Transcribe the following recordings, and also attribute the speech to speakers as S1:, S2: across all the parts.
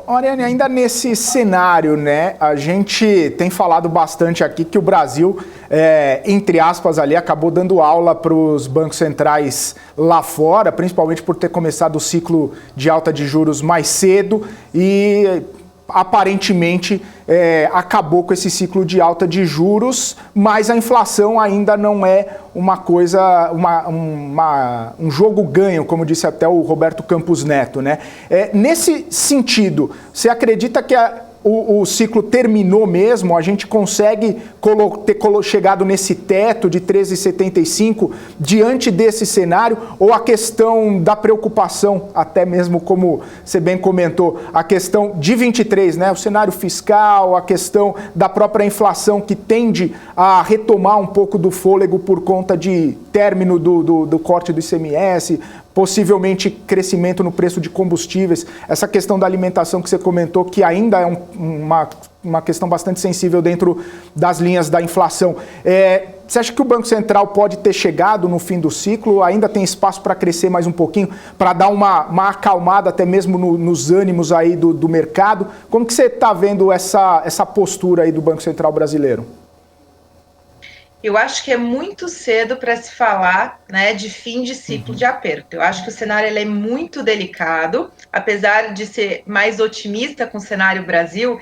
S1: Ariane, ainda nesse cenário, né, a gente tem falado bastante aqui que o Brasil, entre aspas ali, acabou dando aula para os bancos centrais lá fora, principalmente por ter começado o ciclo de alta de juros mais cedo e aparentemente acabou com esse ciclo de alta de juros, mas a inflação ainda não é uma coisa, um jogo ganho, como disse até o Roberto Campos Neto, né? Nesse sentido, você acredita que o ciclo terminou mesmo? A gente consegue ter chegado nesse teto de 13,75 diante desse cenário? Ou a questão da preocupação, até mesmo como você bem comentou, a questão de 23, né? O cenário fiscal, a questão da própria inflação que tende a retomar um pouco do fôlego por conta de término do corte do ICMS, possivelmente crescimento no preço de combustíveis, essa questão da alimentação que você comentou, que ainda é uma questão bastante sensível dentro das linhas da inflação. Você acha que o Banco Central pode ter chegado no fim do ciclo? Ainda tem espaço para crescer mais um pouquinho, para dar uma acalmada até mesmo nos ânimos aí do mercado? Como que você está vendo essa postura aí do Banco Central brasileiro?
S2: Eu acho que é muito cedo para se falar, né, de fim de ciclo de aperto. Eu acho que o cenário ele é muito delicado, apesar de ser mais otimista com o cenário Brasil,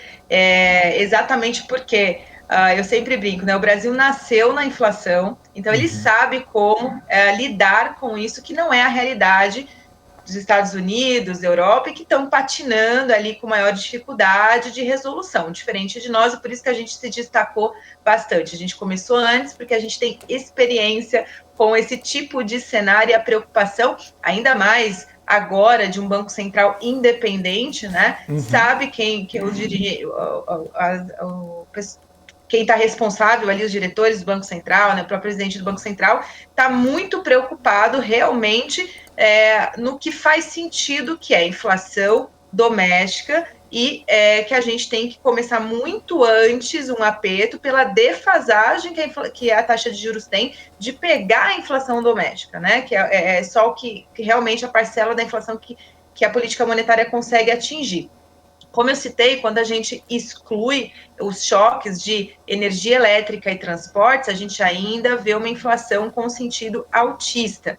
S2: exatamente porque eu sempre brinco, né? O Brasil nasceu na inflação, então ele sabe como lidar com isso, que não é a realidade dos Estados Unidos, da Europa, e que estão patinando ali com maior dificuldade de resolução, diferente de nós, e por isso que a gente se destacou bastante. A gente começou antes, porque a gente tem experiência com esse tipo de cenário e a preocupação, ainda mais agora, de um Banco Central independente, né? Sabe quem eu diria, quem está responsável ali, os diretores do Banco Central, né, o próprio presidente do Banco Central, está muito preocupado realmente no que faz sentido, que é a inflação doméstica, e que a gente tem que começar muito antes um aperto pela defasagem que a taxa de juros tem de pegar a inflação doméstica, né? Que é só o que realmente a parcela da inflação que a política monetária consegue atingir. Como eu citei, quando a gente exclui os choques de energia elétrica e transportes, a gente ainda vê uma inflação com sentido altista.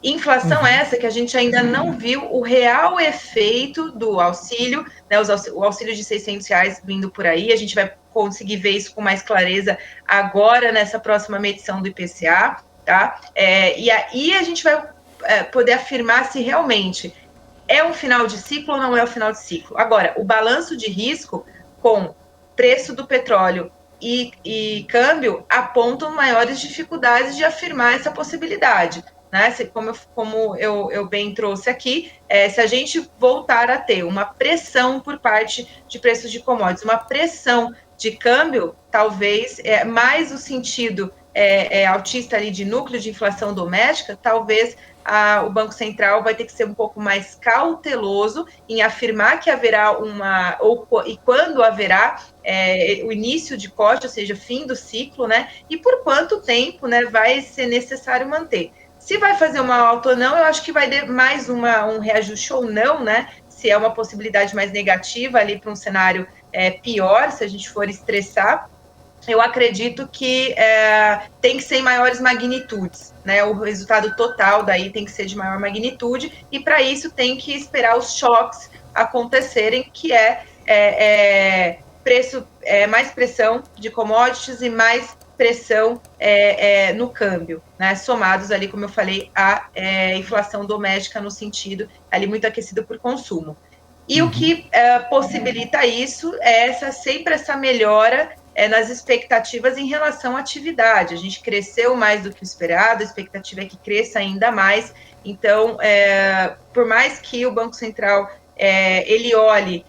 S2: Inflação essa que a gente ainda não viu o real efeito do auxílio, né, o auxílio de R$600 vindo por aí, a gente vai conseguir ver isso com mais clareza agora nessa próxima medição do IPCA, tá? E aí a gente vai poder afirmar se realmente é um final de ciclo ou não é um final de ciclo. Agora, o balanço de risco com preço do petróleo e câmbio apontam maiores dificuldades de afirmar essa possibilidade. Né? Como eu bem trouxe aqui, se a gente voltar a ter uma pressão por parte de preços de commodities, uma pressão de câmbio, talvez mais o sentido altista ali de núcleo de inflação doméstica, talvez o Banco Central vai ter que ser um pouco mais cauteloso em afirmar que haverá e quando haverá o início de corte, ou seja, fim do ciclo, né? E por quanto tempo, né, vai ser necessário manter. Se vai fazer uma alta ou não, eu acho que vai ter mais um reajuste ou não, né? Se é uma possibilidade mais negativa ali para um cenário pior, se a gente for estressar, eu acredito que tem que ser em maiores magnitudes, né? O resultado total daí tem que ser de maior magnitude, e para isso tem que esperar os choques acontecerem, que mais pressão de commodities e mais pressão no câmbio, né? Somados ali, como eu falei, a inflação doméstica no sentido ali muito aquecido por consumo. E o que possibilita isso é sempre essa melhora nas expectativas em relação à atividade. A gente cresceu mais do que o esperado, a expectativa é que cresça ainda mais. Então, por mais que o Banco Central ele olhe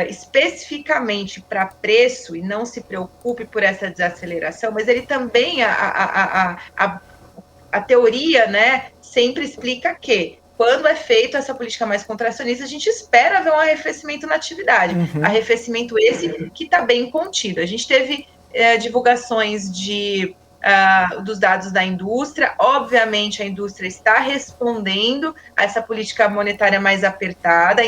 S2: especificamente para preço e não se preocupe por essa desaceleração, mas ele também, a teoria, né, sempre explica que quando é feita essa política mais contracionista, a gente espera ver um arrefecimento na atividade. Arrefecimento esse que está bem contido. A gente teve divulgações de dos dados da indústria. Obviamente, a indústria está respondendo a essa política monetária mais apertada.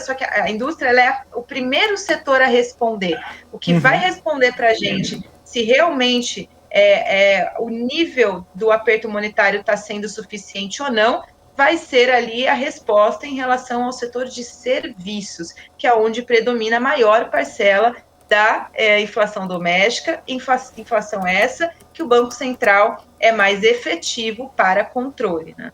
S2: Só que a indústria ela é o primeiro setor a responder. O que vai responder para a gente se realmente o nível do aperto monetário está sendo suficiente ou não, vai ser ali a resposta em relação ao setor de serviços, que é onde predomina a maior parcela da inflação doméstica, inflação essa que o Banco Central é mais efetivo para controle, né?